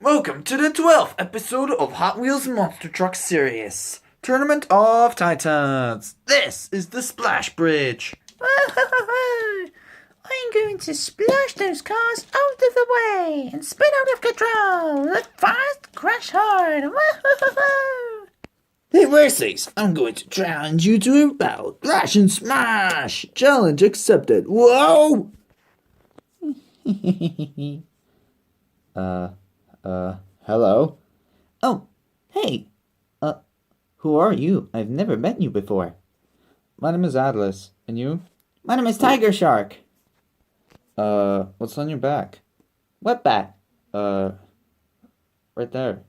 Welcome to the 12th episode of Hot Wheels Monster Truck Series, Tournament of Titans. This is the Splash Bridge. I'm going to splash those cars out of the way and spin out of control. Look fast, crash hard. Hey Mercedes, I'm going to challenge you to a battle. Thrash and smash! Challenge accepted. Whoa! Hello? Oh, hey. Who are you? I've never met you before. My name is Atlas. And you? My name is Tiger Shark. What's on your back? What back? Right there.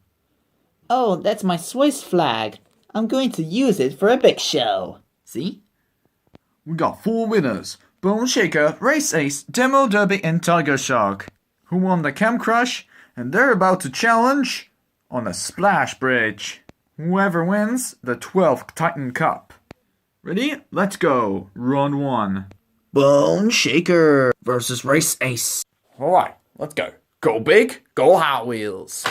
Oh, that's my Swiss flag. I'm going to use it for a big show. See? We got 4 winners: Bone Shaker, Race Ace, Demo Derby, and Tiger Shark, who won the Cam Crush, and they're about to challenge on a Splash Bridge. Whoever wins the 12th Titan Cup. Ready? Let's go. Round 1. Bone Shaker versus Race Ace. Alright, let's go. Go big, go Hot Wheels.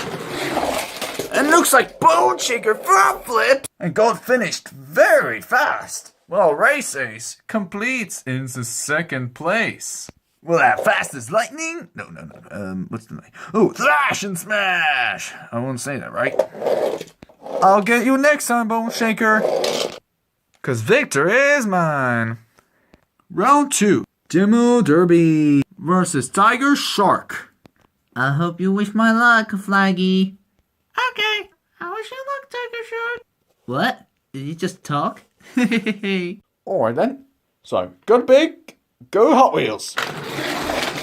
And looks like Bone Shaker front flip and got finished very fast. Well, Race Ace completes in the 2nd place. Well, that fast as lightning? No. What's the name? Oh, Thrash and Smash! I won't say that, right? I'll get you next time, Bone Shaker. 'Cause victor is mine. Round 2. Demo Derby versus Tiger Shark. I hope you wish my luck, Flaggy. Okay, I wish you luck, Tiger Shark. What? Did you just talk? Alright then. So, go big, go Hot Wheels.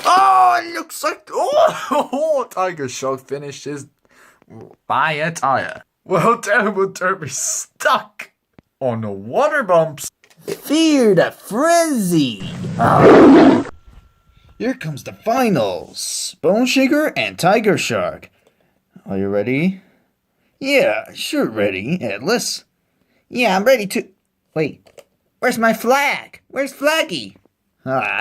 Oh, it looks like... Oh, Tiger Shark finishes by a tire. Well, Demo Derby stuck on the water bumps. Fear the frenzy. Here comes the finals. Bone Shaker and Tiger Shark. Are you ready? Yeah, sure ready, Atlas. Yeah, I'm ready to... Wait, where's my flag? Where's Flaggy?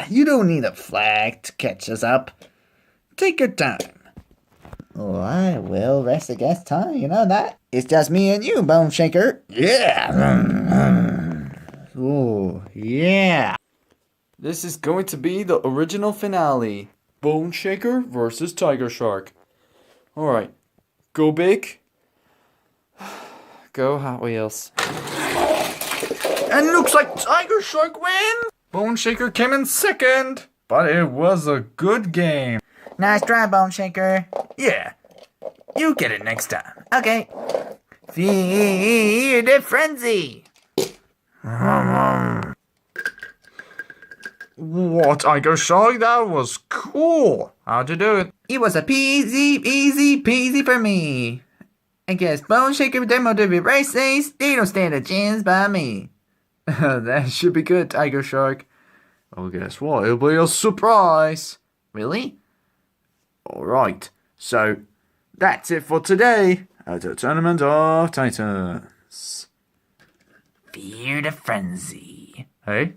You don't need a flag to catch us up. Take your time. Oh, I will rest against time, you know that? It's just me and you, Bone Shaker. Yeah. Oh, yeah. This is going to be the original finale. Bone Shaker versus Tiger Shark. Alright. Go big. Go Hot Wheels. And looks like Tiger Shark wins! Bone Shaker came in 2nd. But it was a good game. Nice try, Bone Shaker. Yeah. You get it next time. Okay. Fear the frenzy. What, Tiger Shark? That was cool. How'd you do it? It was a easy peasy for me. I guess Bone Shaker Demo Derby Race Ace, they don't stand a chance by me. That should be good, Tiger Shark. Well, guess what? It'll be a surprise. Really? Alright, so that's it for today at the Tournament of Titans. Fear the frenzy. Hey?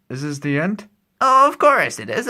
Is this the end? Oh, of course it is.